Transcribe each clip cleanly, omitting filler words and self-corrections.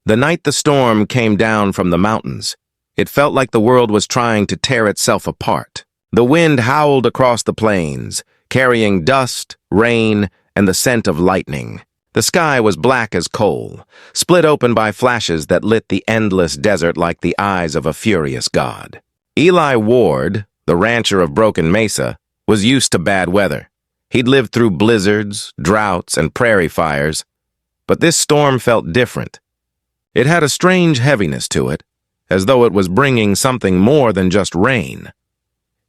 The night the storm came down from the mountains, it felt like the world was trying to tear itself apart. The wind howled across the plains, carrying dust, rain, and the scent of lightning. The sky was black as coal, split open by flashes that lit the endless desert like the eyes of a furious god. Eli Ward, the rancher of Broken Mesa, was used to bad weather. He'd lived through blizzards, droughts, and prairie fires, but this storm felt different. It had a strange heaviness to it, as though it was bringing something more than just rain.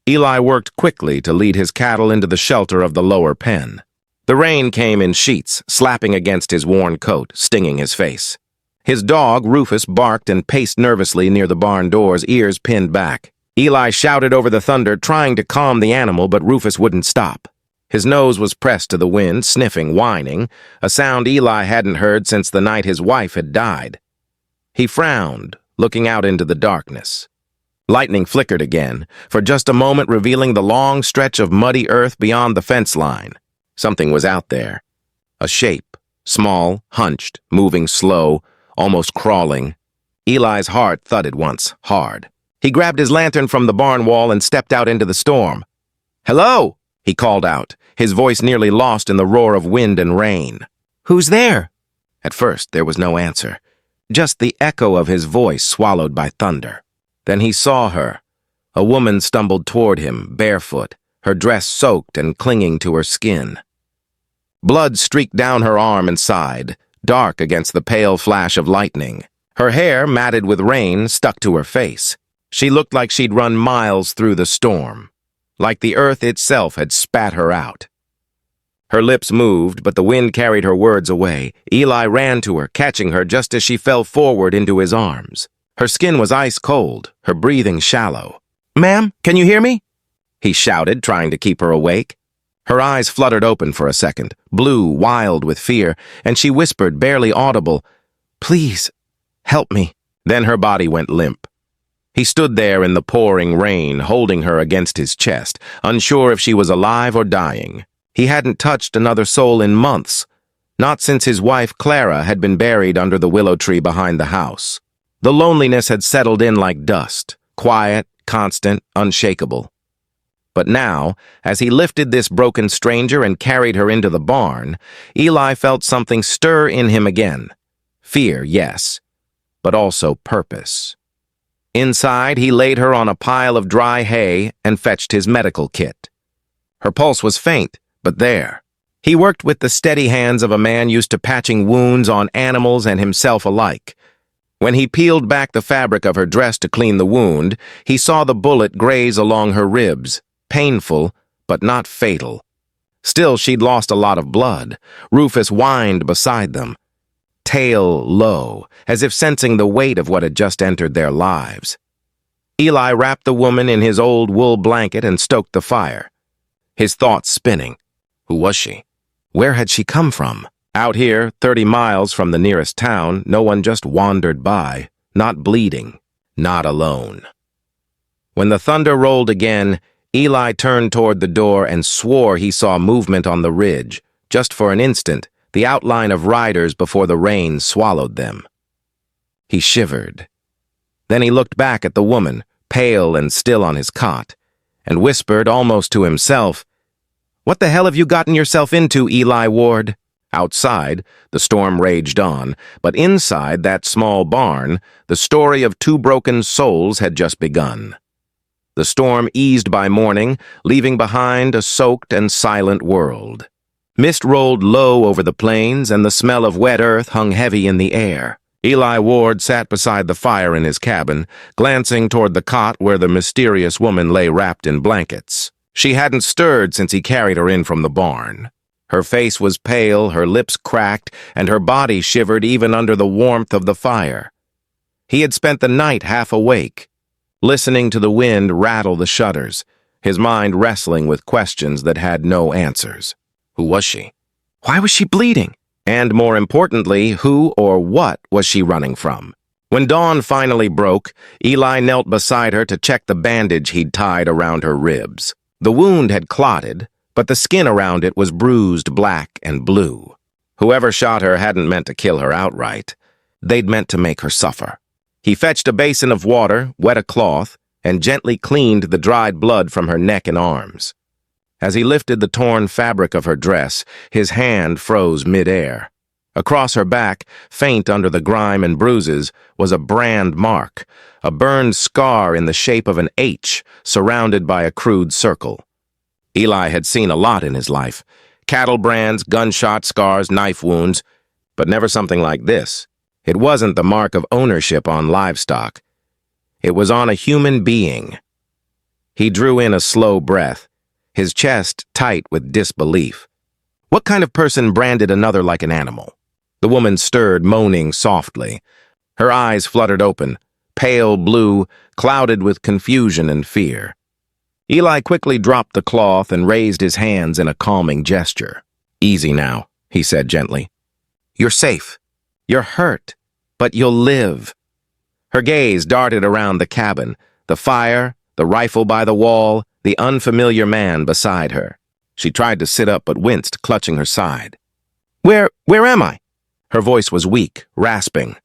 Eli worked quickly to lead his cattle into the shelter of the lower pen. The rain came in sheets, slapping against his worn coat, stinging his face. His dog, Rufus, barked and paced nervously near the barn doors, ears pinned back. Eli shouted over the thunder, trying to calm the animal, but Rufus wouldn't stop. His nose was pressed to the wind, sniffing, whining, a sound Eli hadn't heard since the night his wife had died. He frowned, looking out into the darkness. Lightning flickered again, for just a moment revealing the long stretch of muddy earth beyond the fence line. Something was out there. A shape, small, hunched, moving slow, almost crawling. Eli's heart thudded once, hard. He grabbed his lantern from the barn wall and stepped out into the storm. "Hello!" he called out, his voice nearly lost in the roar of wind and rain. "Who's there?" At first, there was no answer, just the echo of his voice swallowed by thunder. Then he saw her. A woman stumbled toward him, barefoot, her dress soaked and clinging to her skin. Blood streaked down her arm and side, dark against the pale flash of lightning. Her hair, matted with rain, stuck to her face. She looked like she'd run miles through the storm, like the earth itself had spat her out. Her lips moved, but the wind carried her words away. Eli ran to her, catching her just as she fell forward into his arms. Her skin was ice cold, her breathing shallow. "Ma'am, can you hear me?" he shouted, trying to keep her awake. Her eyes fluttered open for a second, blue, wild with fear, and she whispered, barely audible, "Please, help me." Then her body went limp. He stood there in the pouring rain, holding her against his chest, unsure if she was alive or dying. He hadn't touched another soul in months, not since his wife Clara had been buried under the willow tree behind the house. The loneliness had settled in like dust, quiet, constant, unshakable. But now, as he lifted this broken stranger and carried her into the barn, Eli felt something stir in him again. Fear, yes, but also purpose. Inside, he laid her on a pile of dry hay and fetched his medical kit. Her pulse was faint, but there. He worked with the steady hands of a man used to patching wounds on animals and himself alike. When he peeled back the fabric of her dress to clean the wound, he saw the bullet graze along her ribs, painful, but not fatal. Still, she'd lost a lot of blood. Rufus whined beside them, tail low, as if sensing the weight of what had just entered their lives. Eli wrapped the woman in his old wool blanket and stoked the fire, his thoughts spinning. Who was she? Where had she come from? Out here, 30 miles from the nearest town, no one just wandered by, not bleeding, not alone. When the thunder rolled again, Eli turned toward the door and swore he saw movement on the ridge, just for an instant, the outline of riders before the rain swallowed them. He shivered. Then he looked back at the woman, pale and still on his cot, and whispered almost to himself, "What the hell have you gotten yourself into, Eli Ward?" Outside, the storm raged on, but inside that small barn, the story of two broken souls had just begun. The storm eased by morning, leaving behind a soaked and silent world. Mist rolled low over the plains, and the smell of wet earth hung heavy in the air. Eli Ward sat beside the fire in his cabin, glancing toward the cot where the mysterious woman lay wrapped in blankets. She hadn't stirred since he carried her in from the barn. Her face was pale, her lips cracked, and her body shivered even under the warmth of the fire. He had spent the night half awake, listening to the wind rattle the shutters, his mind wrestling with questions that had no answers. Who was she? Why was she bleeding? And more importantly, who or what was she running from? When dawn finally broke, Eli knelt beside her to check the bandage he'd tied around her ribs. The wound had clotted, but the skin around it was bruised black and blue. Whoever shot her hadn't meant to kill her outright. they'd meant to make her suffer. He fetched a basin of water, wet a cloth, and gently cleaned the dried blood from her neck and arms. As he lifted the torn fabric of her dress, his hand froze mid-air. Across her back, faint under the grime and bruises, was a brand mark, a burned scar in the shape of an H surrounded by a crude circle. Eli had seen a lot in his life: cattle brands, gunshot scars, knife wounds, but never something like this. It wasn't the mark of ownership on livestock. It was on a human being. He drew in a slow breath, his chest tight with disbelief. What kind of person branded another like an animal? The woman stirred, moaning softly. Her eyes fluttered open, pale blue, clouded with confusion and fear. Eli quickly dropped the cloth and raised his hands in a calming gesture. "Easy now," he said gently. "You're safe. You're hurt, but you'll live." Her gaze darted around the cabin, the fire, the rifle by the wall, the unfamiliar man beside her. She tried to sit up but winced, clutching her side. Where am I?" Her voice was weak, rasping.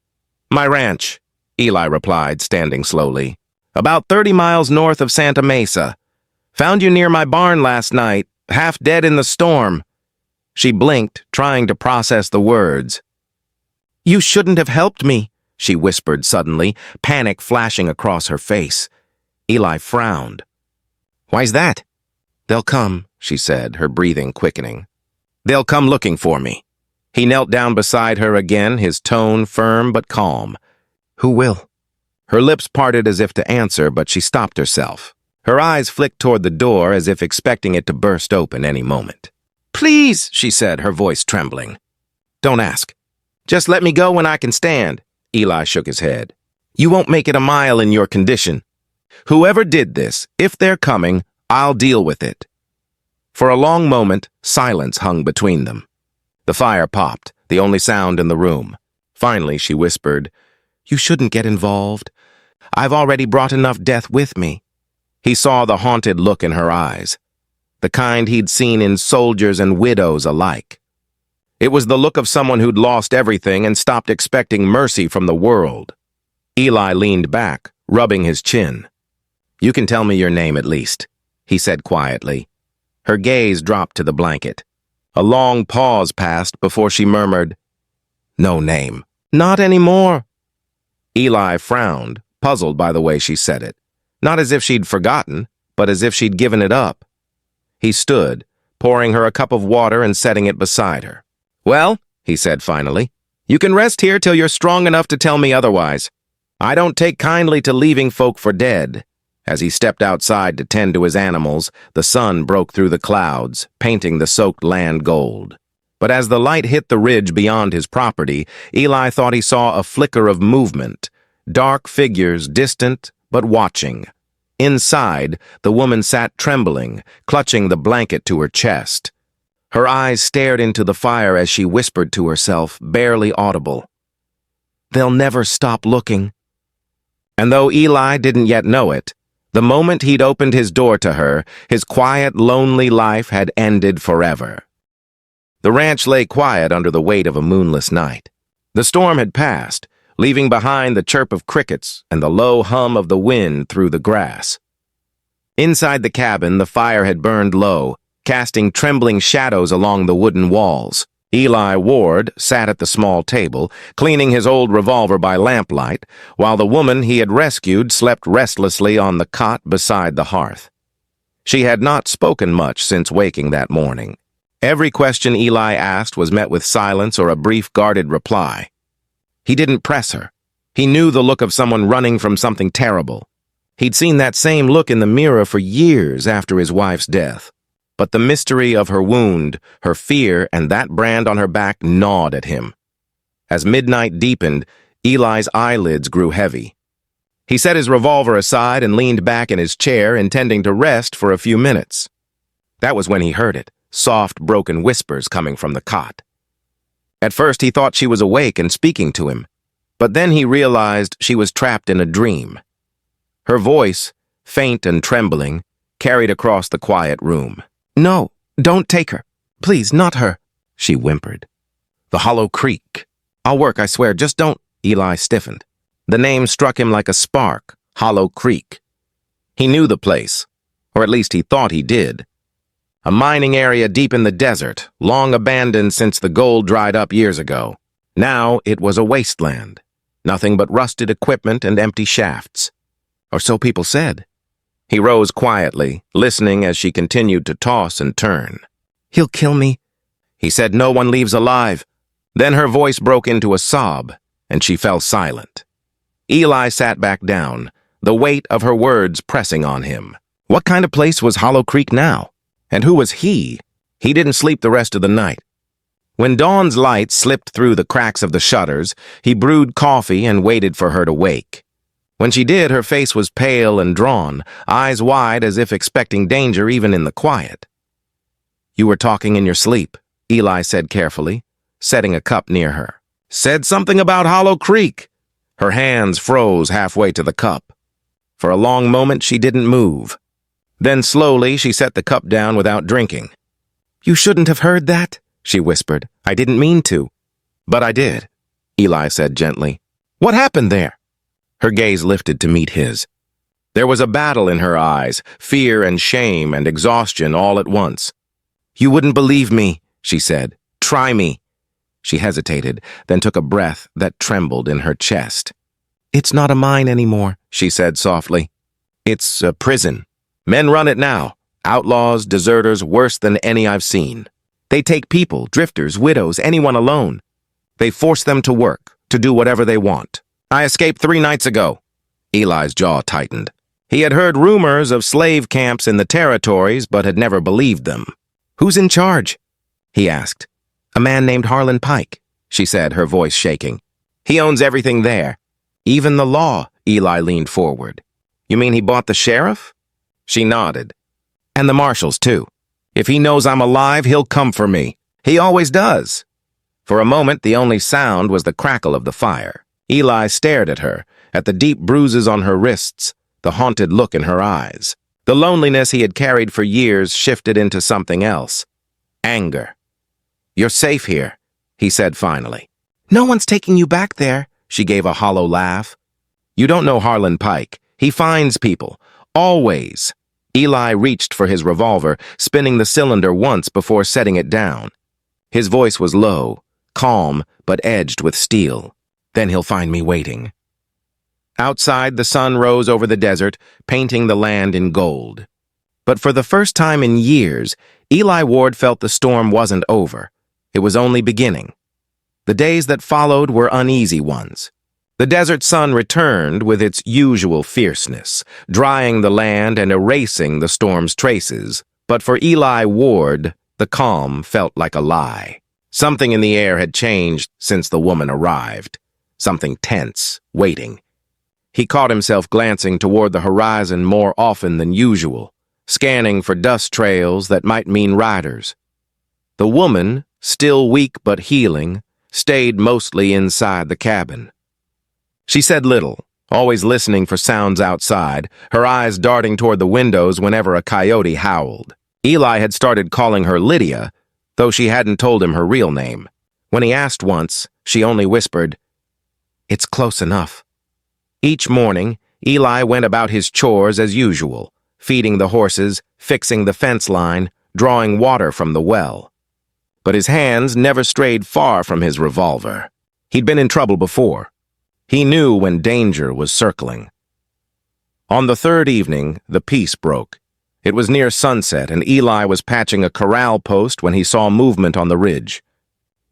"My ranch," Eli replied, standing slowly. "About 30 miles north of Santa Mesa. Found you near my barn last night, half dead in the storm." She blinked, trying to process the words. "You shouldn't have helped me," she whispered suddenly, panic flashing across her face. Eli frowned. "Why's that?" "They'll come," she said, her breathing quickening. "They'll come looking for me." He knelt down beside her again, his tone firm but calm. "Who will?" Her lips parted as if to answer, but she stopped herself. Her eyes flicked toward the door as if expecting it to burst open any moment. "Please," she said, her voice trembling. "Don't ask. Just let me go when I can stand." Eli shook his head. "You won't make it a mile in your condition. Whoever did this, if they're coming, I'll deal with it." For a long moment, silence hung between them. The fire popped, the only sound in the room. Finally, she whispered, "You shouldn't get involved. I've already brought enough death with me." He saw the haunted look in her eyes, the kind he'd seen in soldiers and widows alike. It was the look of someone who'd lost everything and stopped expecting mercy from the world. Eli leaned back, rubbing his chin. "You can tell me your name at least," he said quietly. Her gaze dropped to the blanket. A long pause passed before she murmured, "No name." "Not anymore." Eli frowned, puzzled by the way she said it. Not as if she'd forgotten, but as if she'd given it up. He stood, pouring her a cup of water and setting it beside her. "Well," he said finally, "you can rest here till you're strong enough to tell me otherwise. I don't take kindly to leaving folk for dead." As he stepped outside to tend to his animals, the sun broke through the clouds, painting the soaked land gold. But as the light hit the ridge beyond his property, Eli thought he saw a flicker of movement, dark figures distant but watching. Inside, the woman sat trembling, clutching the blanket to her chest. Her eyes stared into the fire as she whispered to herself, barely audible, "They'll never stop looking." And though Eli didn't yet know it, the moment he'd opened his door to her, his quiet, lonely life had ended forever. The ranch lay quiet under the weight of a moonless night. The storm had passed, leaving behind the chirp of crickets and the low hum of the wind through the grass. Inside the cabin, the fire had burned low, casting trembling shadows along the wooden walls. Eli Ward sat at the small table, cleaning his old revolver by lamplight, while the woman he had rescued slept restlessly on the cot beside the hearth. She had not spoken much since waking that morning. Every question Eli asked was met with silence or a brief guarded reply. He didn't press her. He knew the look of someone running from something terrible. He'd seen that same look in the mirror for years after his wife's death. But the mystery of her wound, her fear, and that brand on her back gnawed at him. As midnight deepened, Eli's eyelids grew heavy. He set his revolver aside and leaned back in his chair, intending to rest for a few minutes. That was when he heard it, soft, broken whispers coming from the cot. At first, he thought she was awake and speaking to him, but then he realized she was trapped in a dream. Her voice, faint and trembling, carried across the quiet room. "No, don't take her. Please, not her," she whimpered. "The hollow creek. I'll work, I swear. Just don't Eli stiffened. The name struck him like a spark, Hollow Creek. He knew the place, or at least he thought he did. A mining area deep in the desert, long abandoned since the gold dried up years ago. Now it was a wasteland. Nothing but rusted equipment and empty shafts. Or so people said. He rose quietly, listening as she continued to toss and turn. "He'll kill me." He said no one leaves alive. Then her voice broke into a sob, and she fell silent. Eli sat back down, the weight of her words pressing on him. What kind of place was Hollow Creek now? And who was he? He didn't sleep the rest of the night. When dawn's light slipped through the cracks of the shutters, he brewed coffee and waited for her to wake. When she did, her face was pale and drawn, eyes wide as if expecting danger even in the quiet. "You were talking in your sleep," Eli said carefully, setting a cup near her. "Said something about Hollow Creek." Her hands froze halfway to the cup. For a long moment, she didn't move. Then slowly, she set the cup down without drinking. "You shouldn't have heard that," she whispered. "I didn't mean to." "But I did," Eli said gently. "What happened there?" Her gaze lifted to meet his. There was a battle in her eyes, fear and shame and exhaustion all at once. "You wouldn't believe me," she said. "Try me." She hesitated, then took a breath that trembled in her chest. "It's not a mine anymore," she said softly. "It's a prison. Men run it now. Outlaws, deserters, worse than any I've seen. They take people, drifters, widows, anyone alone. They force them to work, to do whatever they want. I escaped 3 nights ago." Eli's jaw tightened. He had heard rumors of slave camps in the territories, but had never believed them. "Who's in charge?" he asked. "A man named Harlan Pike," she said, her voice shaking. "He owns everything there. Even the law," Eli leaned forward. "You mean he bought the sheriff?" She nodded. "And the marshals, too. If he knows I'm alive, he'll come for me. He always does." For a moment, the only sound was the crackle of the fire. Eli stared at her, at the deep bruises on her wrists, the haunted look in her eyes. The loneliness he had carried for years shifted into something else. Anger. "You're safe here," he said finally. "No one's taking you back there," she gave a hollow laugh. "You don't know Harlan Pike. He finds people. Always." Eli reached for his revolver, spinning the cylinder once before setting it down. His voice was low, calm, but edged with steel. "Then he'll find me waiting." Outside, the sun rose over the desert, painting the land in gold. But for the first time in years, Eli Ward felt the storm wasn't over. It was only beginning. The days that followed were uneasy ones. The desert sun returned with its usual fierceness, drying the land and erasing the storm's traces. But for Eli Ward, the calm felt like a lie. Something in the air had changed since the woman arrived. Something tense, waiting. He caught himself glancing toward the horizon more often than usual, scanning for dust trails that might mean riders. The woman, still weak but healing, stayed mostly inside the cabin. She said little, always listening for sounds outside, her eyes darting toward the windows whenever a coyote howled. Eli had started calling her Lydia, though she hadn't told him her real name. When he asked once, she only whispered, "It's close enough." Each morning, Eli went about his chores as usual, feeding the horses, fixing the fence line, drawing water from the well. But his hands never strayed far from his revolver. He'd been in trouble before. He knew when danger was circling. On the 3rd evening, the peace broke. It was near sunset, and Eli was patching a corral post when he saw movement on the ridge.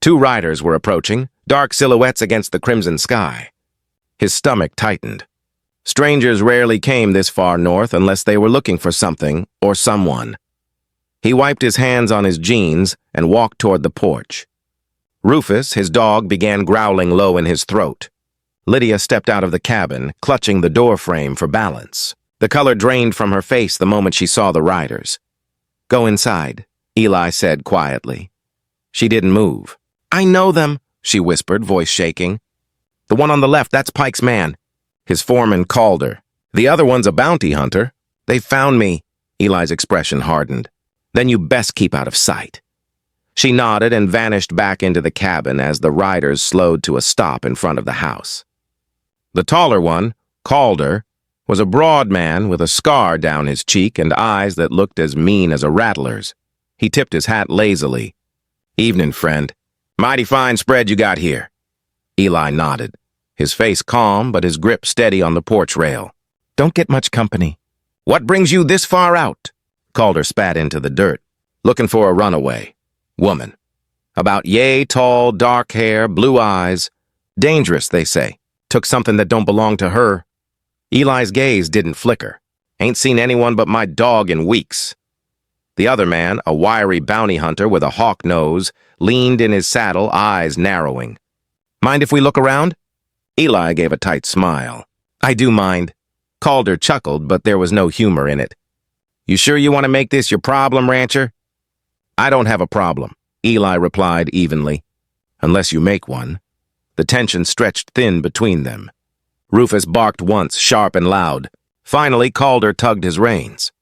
2 riders were approaching, dark silhouettes against the crimson sky. His stomach tightened. Strangers rarely came this far north unless they were looking for something or someone. He wiped his hands on his jeans and walked toward the porch. Rufus, his dog, began growling low in his throat. Lydia stepped out of the cabin, clutching the door frame for balance. The color drained from her face the moment she saw the riders. "Go inside," Eli said quietly. She didn't move. "I know them," she whispered, voice shaking. "The one on the left, that's Pike's man." His foreman called her. "The other one's a bounty hunter. They found me." Eli's expression hardened. "Then you best keep out of sight." She nodded and vanished back into the cabin as the riders slowed to a stop in front of the house. The taller one, Calder, was a broad man with a scar down his cheek and eyes that looked as mean as a rattler's. He tipped his hat lazily. "Evening, friend. Mighty fine spread you got here." Eli nodded, his face calm but his grip steady on the porch rail. "Don't get much company." "What brings you this far out?" Calder spat into the dirt. "Looking for a runaway. Woman. About yay tall, dark hair, blue eyes. Dangerous, they say. Took something that don't belong to her." Eli's gaze didn't flicker. "Ain't seen anyone but my dog in weeks." The other man, a wiry bounty hunter with a hawk nose, leaned in his saddle, eyes narrowing. "Mind if we look around?" Eli gave a tight smile. "I do mind." Calder chuckled, but there was no humor in it. "You sure you want to make this your problem, rancher?" "I don't have a problem," Eli replied evenly. "Unless you make one." The tension stretched thin between them. Rufus barked once, sharp and loud. Finally, Calder tugged his reins.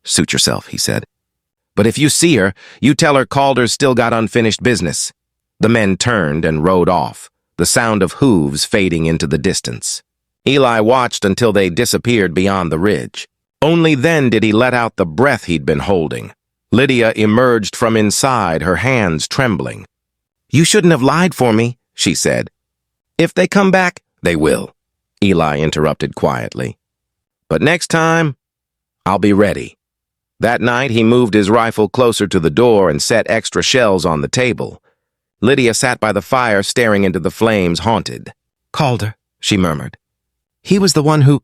"Suit yourself," he said. "But if you see her, you tell her Calder's still got unfinished business." The men turned and rode off, the sound of hooves fading into the distance. Eli watched until they disappeared beyond the ridge. Only then did he let out the breath he'd been holding. Lydia emerged from inside, her hands trembling. "You shouldn't have lied for me," she said. "If they come back, they will," Eli interrupted quietly. "But next time, I'll be ready." That night, he moved his rifle closer to the door and set extra shells on the table. Lydia sat by the fire, staring into the flames, haunted. "Calder," she murmured. "He was the one who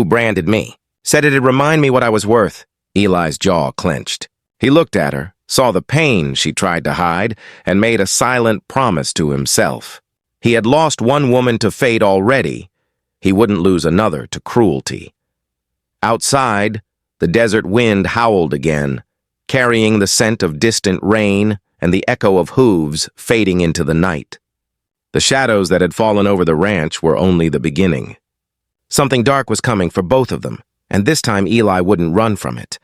branded me. Said it'd remind me what I was worth." Eli's jaw clenched. He looked at her, saw the pain she tried to hide, and made a silent promise to himself. He had lost one woman to fate already. He wouldn't lose another to cruelty. Outside, the desert wind howled again, carrying the scent of distant rain and the echo of hooves fading into the night. The shadows that had fallen over the ranch were only the beginning. Something dark was coming for both of them, and this time Eli wouldn't run from it.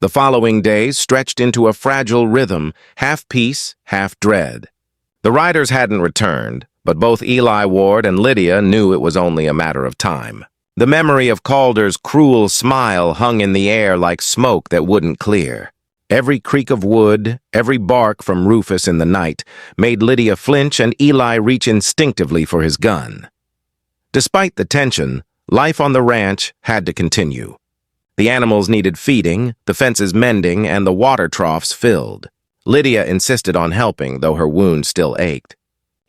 The following days stretched into a fragile rhythm, half peace, half dread. The riders hadn't returned, but both Eli Ward and Lydia knew it was only a matter of time. The memory of Calder's cruel smile hung in the air like smoke that wouldn't clear. Every creak of wood, every bark from Rufus in the night, made Lydia flinch and Eli reach instinctively for his gun. Despite the tension, life on the ranch had to continue. The animals needed feeding, the fences mending, and the water troughs filled. Lydia insisted on helping, though her wound still ached.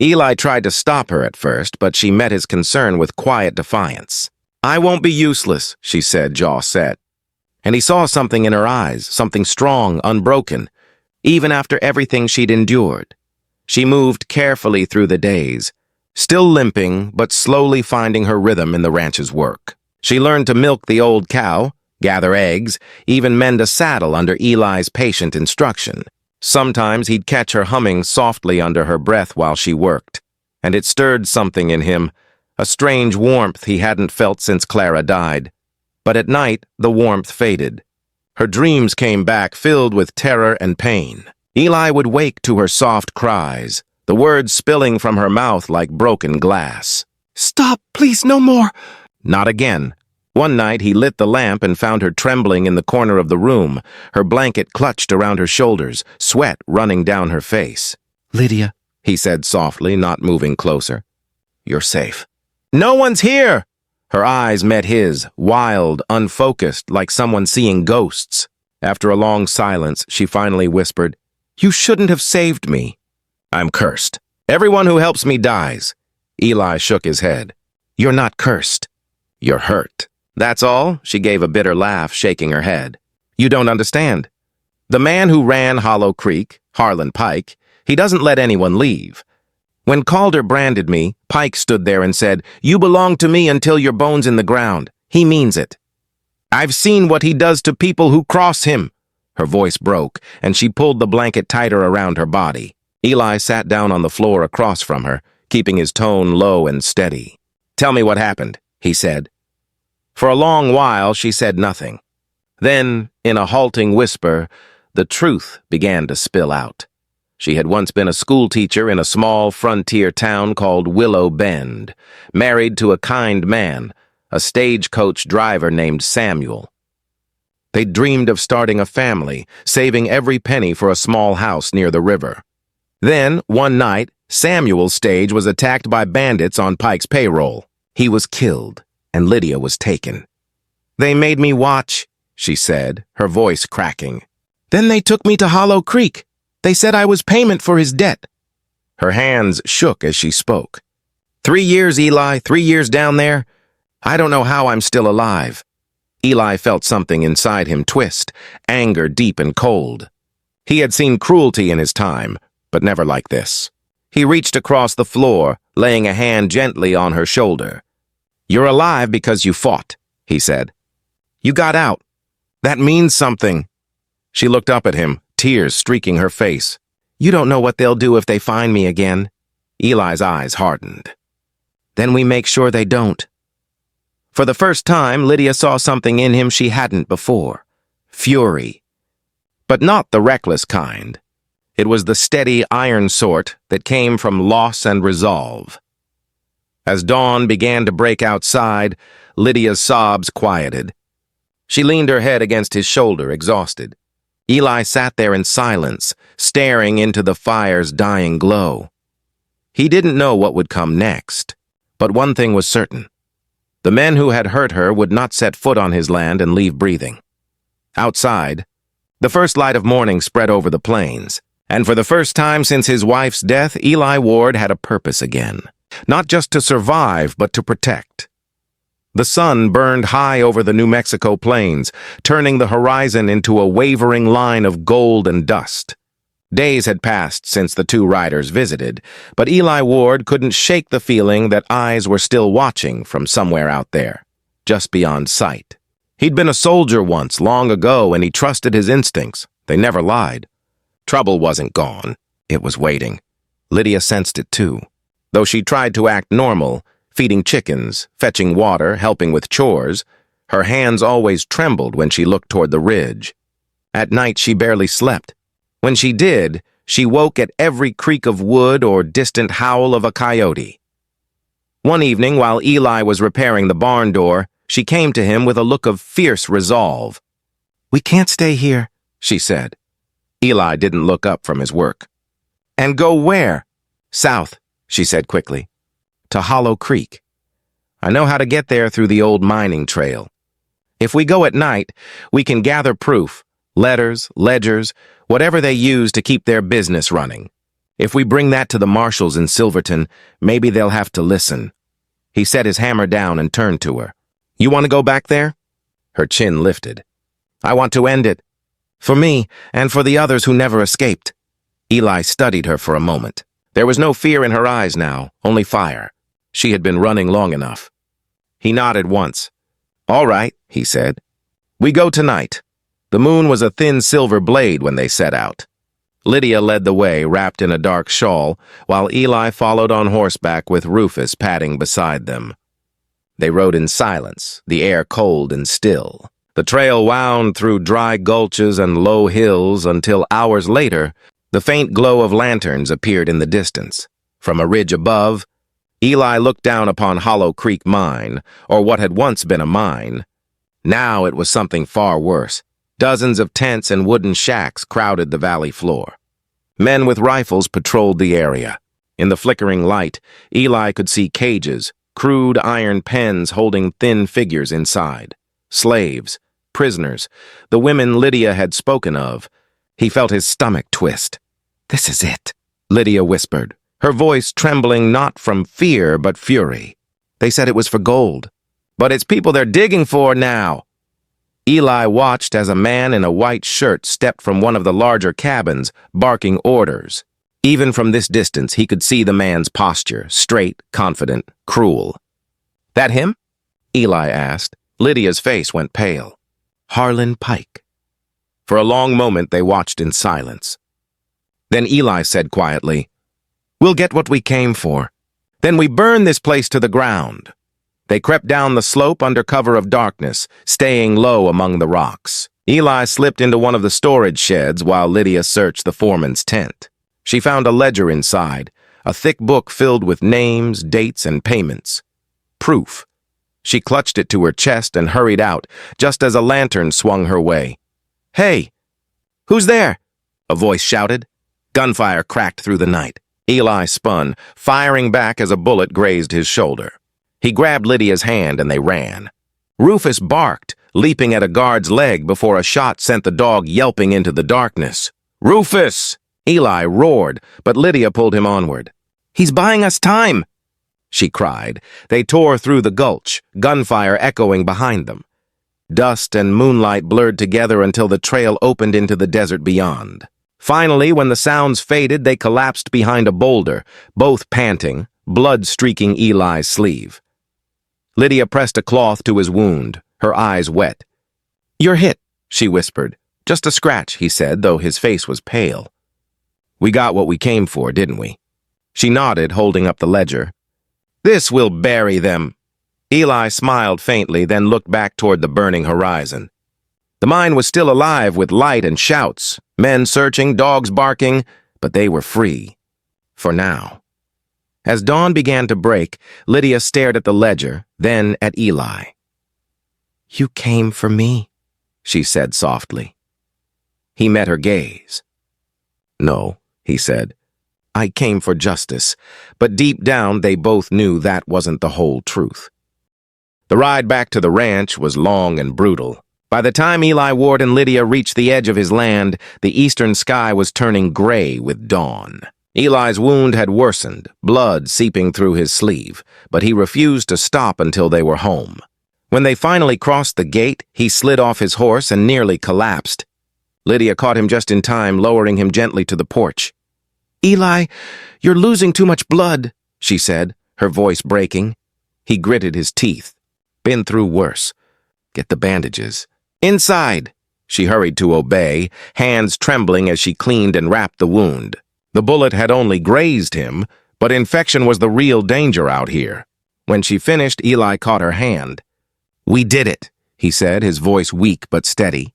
Eli tried to stop her at first, but she met his concern with quiet defiance. "I won't be useless," she said, jaw set. And he saw something in her eyes, something strong, unbroken, even after everything she'd endured. She moved carefully through the days, still limping, but slowly finding her rhythm in the ranch's work. She learned to milk the old cow, gather eggs, even mend a saddle under Eli's patient instruction. Sometimes he'd catch her humming softly under her breath while she worked, and it stirred something in him, a strange warmth he hadn't felt since Clara died. But at night, the warmth faded. Her dreams came back filled with terror and pain. Eli would wake to her soft cries, the words spilling from her mouth like broken glass. "Stop, please, no more." Not again. One night, he lit the lamp and found her trembling in the corner of the room, her blanket clutched around her shoulders, sweat running down her face. "Lydia," he said softly, not moving closer. "You're safe." "No one's here!" Her eyes met his, wild, unfocused, like someone seeing ghosts. After a long silence, she finally whispered, "You shouldn't have saved me." "I'm cursed. Everyone who helps me dies." Eli shook his head. "You're not cursed. You're hurt." "That's all?" She gave a bitter laugh, shaking her head. "You don't understand. The man who ran Hollow Creek, Harlan Pike, he doesn't let anyone leave. When Calder branded me, Pike stood there and said, 'You belong to me until your bone's in the ground.' He means it. I've seen what he does to people who cross him." Her voice broke, and she pulled the blanket tighter around her body. Eli sat down on the floor across from her, keeping his tone low and steady. "Tell me what happened," he said. For a long while, she said nothing. Then, in a halting whisper, The truth began to spill out. She had once been a schoolteacher in a small frontier town called Willow Bend, married to a kind man, a stagecoach driver named Samuel. They dreamed of starting a family, saving every penny for a small house near the river. Then, one night, Samuel's stage was attacked by bandits on Pike's payroll. He was killed, and Lydia was taken. "They made me watch," she said, her voice cracking. "Then they took me to Hollow Creek. They said I was payment for his debt." Her hands shook as she spoke. 3 years, Eli, 3 years down there. I don't know how I'm still alive." Eli felt something inside him twist, anger deep and cold. He had seen cruelty in his time, but never like this. He reached across the floor, laying a hand gently on her shoulder. "You're alive because you fought," he said. "You got out. That means something." She looked up at him, tears streaking her face. "You don't know what they'll do if they find me again." Eli's eyes hardened. "Then we make sure they don't." For the first time, Lydia saw something in him she hadn't before. Fury. But not the reckless kind. It was the steady iron sort that came from loss and resolve. As dawn began to break outside, Lydia's sobs quieted. She leaned her head against his shoulder, exhausted. Eli sat there in silence, staring into the fire's dying glow. He didn't know what would come next, but one thing was certain. The men who had hurt her would not set foot on his land and leave breathing. Outside, the first light of morning spread over the plains, and for the first time since his wife's death, Eli Ward had a purpose again. Not just to survive, but to protect. The sun burned high over the New Mexico plains, turning the horizon into a wavering line of gold and dust. Days had passed since the two riders visited, but Eli Ward couldn't shake the feeling that eyes were still watching from somewhere out there, just beyond sight. He'd been a soldier once, long ago, and he trusted his instincts. They never lied. Trouble wasn't gone. It was waiting. Lydia sensed it too. Though she tried to act normal, feeding chickens, fetching water, helping with chores, her hands always trembled when she looked toward the ridge. At night she barely slept. When she did, she woke at every creak of wood or distant howl of a coyote. One evening, while Eli was repairing the barn door, she came to him with a look of fierce resolve. "We can't stay here," she said. Eli didn't look up from his work. "And go where?" "South," she said quickly. "To Hollow Creek. I know how to get there through the old mining trail. If we go at night, we can gather proof, letters, ledgers, whatever they use to keep their business running. If we bring that to the marshals in Silverton, maybe they'll have to listen." He set his hammer down and turned to her. "You want to go back there?" Her chin lifted. "I want to end it. For me, and for the others who never escaped." Eli studied her for a moment. There was no fear in her eyes now, only fire. She had been running long enough. He nodded once. "All right," he said. "We go tonight." The moon was a thin silver blade when they set out. Lydia led the way, wrapped in a dark shawl, while Eli followed on horseback with Rufus padding beside them. They rode in silence, the air cold and still. The trail wound through dry gulches and low hills until hours later, the faint glow of lanterns appeared in the distance. From a ridge above, Eli looked down upon Hollow Creek Mine, or what had once been a mine. Now it was something far worse. Dozens of tents and wooden shacks crowded the valley floor. Men with rifles patrolled the area. In the flickering light, Eli could see cages, crude iron pens holding thin figures inside. Slaves, prisoners, the women Lydia had spoken of. He felt his stomach twist. "This is it," Lydia whispered, her voice trembling not from fear but fury. "They said it was for gold. But it's people they're digging for now." Eli watched as a man in a white shirt stepped from one of the larger cabins, barking orders. Even from this distance, he could see the man's posture, straight, confident, cruel. "That him?" Eli asked. Lydia's face went pale. "Harlan Pike." For a long moment, they watched in silence. Then Eli said quietly, "We'll get what we came for. Then we burn this place to the ground." They crept down the slope under cover of darkness, staying low among the rocks. Eli slipped into one of the storage sheds while Lydia searched the foreman's tent. She found a ledger inside, a thick book filled with names, dates, and payments. Proof. She clutched it to her chest and hurried out, just as a lantern swung her way. "Hey! Who's there?" a voice shouted. Gunfire cracked through the night. Eli spun, firing back as a bullet grazed his shoulder. He grabbed Lydia's hand and they ran. Rufus barked, leaping at a guard's leg before a shot sent the dog yelping into the darkness. "Rufus!" Eli roared, but Lydia pulled him onward. "He's buying us time!" she cried. They tore through the gulch, gunfire echoing behind them. Dust and moonlight blurred together until the trail opened into the desert beyond. Finally, when the sounds faded, they collapsed behind a boulder, both panting, blood streaking Eli's sleeve. Lydia pressed a cloth to his wound, her eyes wet. "You're hit," she whispered. "Just a scratch," he said, though his face was pale. "We got what we came for, didn't we?" She nodded, holding up the ledger. "This will bury them." Eli smiled faintly, then looked back toward the burning horizon. The mine was still alive with light and shouts, men searching, dogs barking, but they were free. For now. As dawn began to break, Lydia stared at the ledger, then at Eli. "You came for me," she said softly. He met her gaze. "No," he said. "I came for justice," but deep down they both knew that wasn't the whole truth. The ride back to the ranch was long and brutal. By the time Eli Ward and Lydia reached the edge of his land, the eastern sky was turning gray with dawn. Eli's wound had worsened, blood seeping through his sleeve, but he refused to stop until they were home. When they finally crossed the gate, he slid off his horse and nearly collapsed. Lydia caught him just in time, lowering him gently to the porch. "Eli, you're losing too much blood," she said, her voice breaking. He gritted his teeth. "Been through worse. Get the bandages." "Inside!" She hurried to obey, hands trembling as she cleaned and wrapped the wound. The bullet had only grazed him, but infection was the real danger out here. When she finished, Eli caught her hand. "We did it," he said, his voice weak but steady.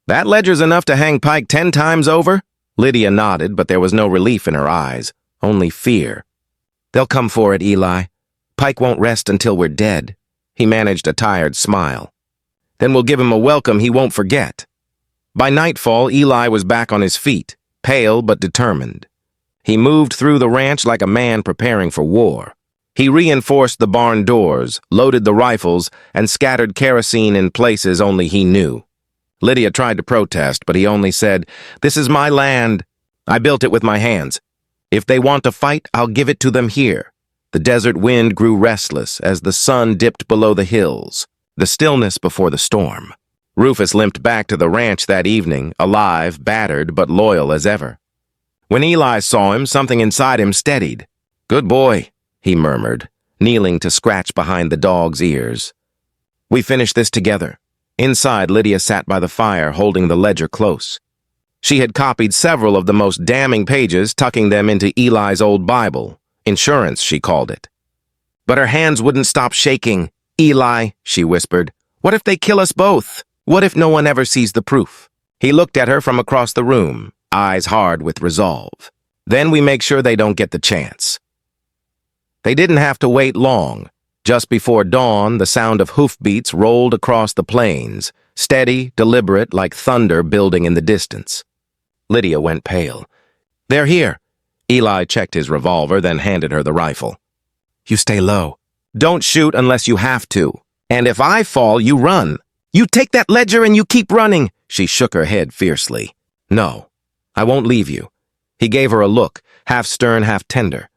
"That ledger's enough to hang Pike 10 times over?" Lydia nodded, but there was no relief in her eyes, only fear. "They'll come for it, Eli. Pike won't rest until we're dead." He managed a tired smile. "Then we'll give him a welcome he won't forget." By nightfall, Eli was back on his feet, pale but determined. He moved through the ranch like a man preparing for war. He reinforced the barn doors, loaded the rifles, and scattered kerosene in places only he knew. Lydia tried to protest, but he only said, "This is my land. I built it with my hands. If they want to fight, I'll give it to them here." The desert wind grew restless as the sun dipped below the hills, the stillness before the storm. Rufus limped back to the ranch that evening, alive, battered, but loyal as ever. When Eli saw him, something inside him steadied. "Good boy," he murmured, kneeling to scratch behind the dog's ears. "We finished this together." Inside, Lydia sat by the fire, holding the ledger close. She had copied several of the most damning pages, tucking them into Eli's old Bible. Insurance, she called it. But her hands wouldn't stop shaking. "Eli," she whispered, "what if they kill us both? What if no one ever sees the proof?" He looked at her from across the room, eyes hard with resolve. "Then we make sure they don't get the chance." They didn't have to wait long. Just before dawn, the sound of hoofbeats rolled across the plains, steady, deliberate, like thunder building in the distance. Lydia went pale. "They're here." Eli checked his revolver, then handed her the rifle. "You stay low. Don't shoot unless you have to. And if I fall, you run. You take that ledger and you keep running." She shook her head fiercely. "No, I won't leave you." He gave her a look, half stern, half tender.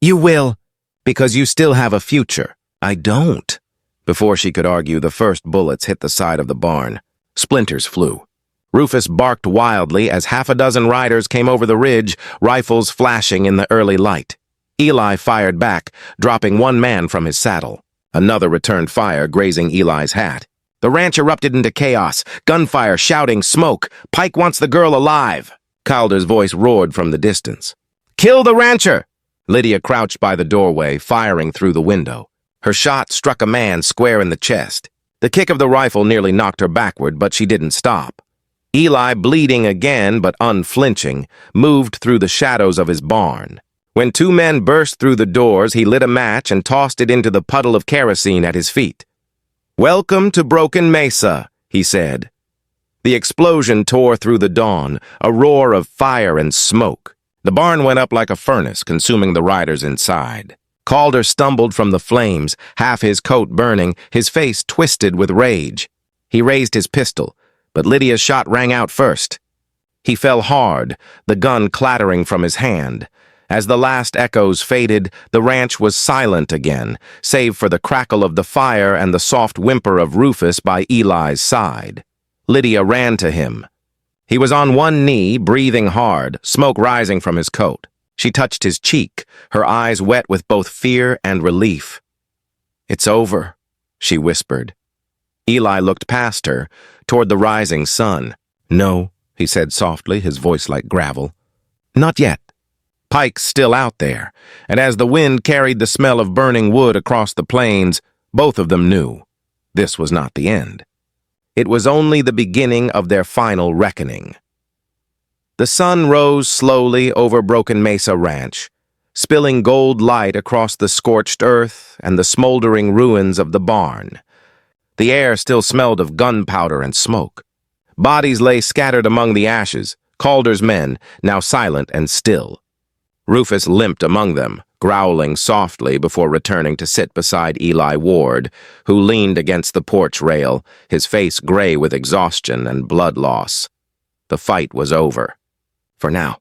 "You will, because you still have a future." "I don't." Before she could argue, the first bullets hit the side of the barn. Splinters flew. Rufus barked wildly as half a dozen riders came over the ridge, rifles flashing in the early light. Eli fired back, dropping one man from his saddle. Another returned fire, grazing Eli's hat. The ranch erupted into chaos, gunfire, shouting, smoke. "Pike wants the girl alive." Calder's voice roared from the distance. "Kill the rancher!" Lydia crouched by the doorway, firing through the window. Her shot struck a man square in the chest. The kick of the rifle nearly knocked her backward, but she didn't stop. Eli, bleeding again but unflinching, moved through the shadows of his barn. When two men burst through the doors, he lit a match and tossed it into the puddle of kerosene at his feet. "Welcome to Broken Mesa," he said. The explosion tore through the dawn, a roar of fire and smoke. The barn went up like a furnace, consuming the riders inside. Calder stumbled from the flames, half his coat burning, his face twisted with rage. He raised his pistol, but Lydia's shot rang out first. He fell hard, the gun clattering from his hand. As the last echoes faded, the ranch was silent again, save for the crackle of the fire and the soft whimper of Rufus by Eli's side. Lydia ran to him. He was on one knee, breathing hard, smoke rising from his coat. She touched his cheek, her eyes wet with both fear and relief. "It's over," she whispered. Eli looked past her, toward the rising sun. "No," he said softly, his voice like gravel. "Not yet." Pike's still out there, and as the wind carried the smell of burning wood across the plains, both of them knew this was not the end. It was only the beginning of their final reckoning. The sun rose slowly over Broken Mesa Ranch, spilling gold light across the scorched earth and the smoldering ruins of the barn. The air still smelled of gunpowder and smoke. Bodies lay scattered among the ashes, Calder's men, now silent and still. Rufus limped among them, growling softly before returning to sit beside Eli Ward, who leaned against the porch rail, his face gray with exhaustion and blood loss. The fight was over. For now.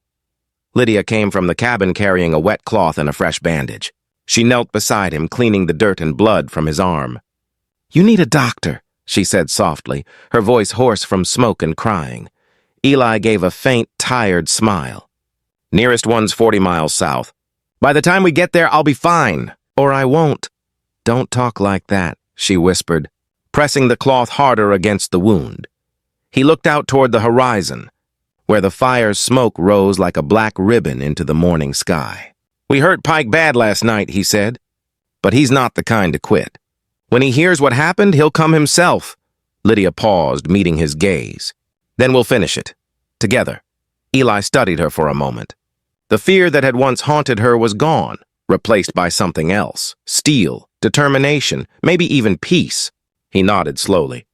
Lydia came from the cabin carrying a wet cloth and a fresh bandage. She knelt beside him, cleaning the dirt and blood from his arm. "You need a doctor," she said softly, her voice hoarse from smoke and crying. Eli gave a faint, tired smile. "Nearest one's 40 miles south. By the time we get there, I'll be fine. Or I won't." "Don't talk like that," she whispered, pressing the cloth harder against the wound. He looked out toward the horizon, where the fire's smoke rose like a black ribbon into the morning sky. "We hurt Pike bad last night," he said, "but he's not the kind to quit. When he hears what happened, he'll come himself." Lydia paused, meeting his gaze. "Then we'll finish it. Together." Eli studied her for a moment. The fear that had once haunted her was gone, replaced by something else. Steel, determination, maybe even peace. He nodded slowly.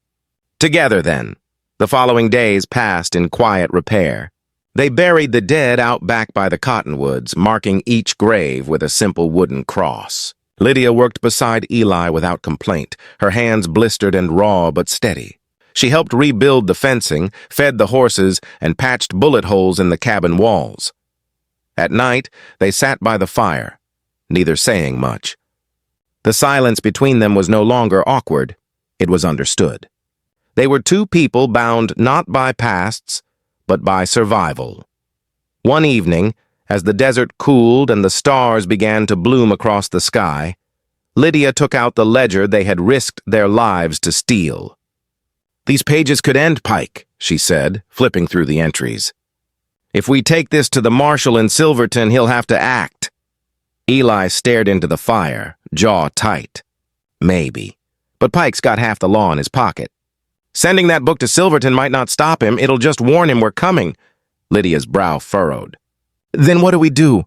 "Together, then." The following days passed in quiet repair. They buried the dead out back by the cottonwoods, marking each grave with a simple wooden cross. Lydia worked beside Eli without complaint, her hands blistered and raw but steady. She helped rebuild the fencing, fed the horses, and patched bullet holes in the cabin walls. At night, they sat by the fire, neither saying much. The silence between them was no longer awkward. It was understood. They were two people bound not by pasts, but by survival. One evening, as the desert cooled and the stars began to bloom across the sky, Lydia took out the ledger they had risked their lives to steal. "These pages could end Pike," she said, flipping through the entries. "If we take this to the marshal in Silverton, he'll have to act." Eli stared into the fire, jaw tight. "Maybe. But Pike's got half the law in his pocket. Sending that book to Silverton might not stop him, it'll just warn him we're coming." Lydia's brow furrowed. "Then what do we do?"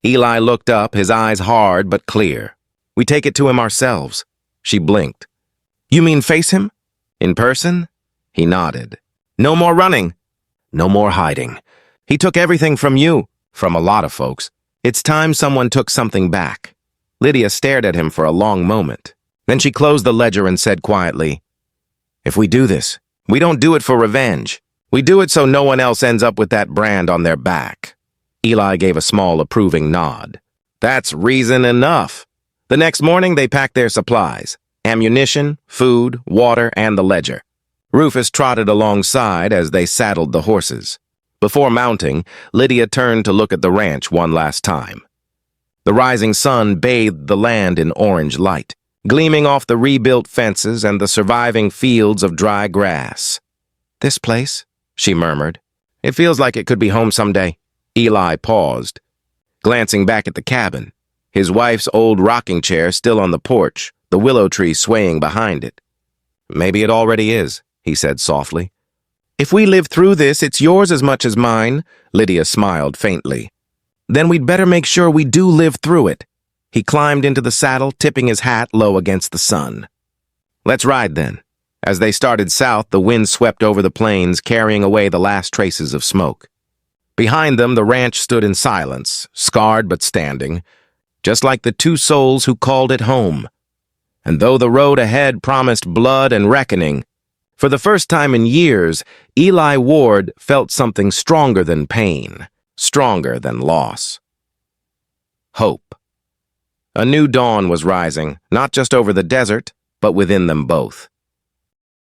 Eli looked up, his eyes hard but clear. "We take it to him ourselves." She blinked. "You mean face him? In person?" He nodded. "No more running. No more hiding. He took everything from you, from a lot of folks. It's time someone took something back." Lydia stared at him for a long moment. Then she closed the ledger and said quietly, "If we do this, we don't do it for revenge. We do it so no one else ends up with that brand on their back." Eli gave a small approving nod. "That's reason enough." The next morning they packed their supplies, ammunition, food, water, and the ledger. Rufus trotted alongside as they saddled the horses. Before mounting, Lydia turned to look at the ranch one last time. The rising sun bathed the land in orange light, gleaming off the rebuilt fences and the surviving fields of dry grass. "This place?" she murmured. "It feels like it could be home someday." Eli paused, glancing back at the cabin, his wife's old rocking chair still on the porch, the willow tree swaying behind it. Maybe it already is, he said softly. If we live through this, it's yours as much as mine, Lydia smiled faintly. Then we'd better make sure we do live through it. He climbed into the saddle, tipping his hat low against the sun. Let's ride then. As they started south, the wind swept over the plains, carrying away the last traces of smoke. Behind them, the ranch stood in silence, scarred but standing, just like the two souls who called it home. And though the road ahead promised blood and reckoning, for the first time in years, Eli Ward felt something stronger than pain, stronger than loss. Hope. A new dawn was rising, not just over the desert, but within them both.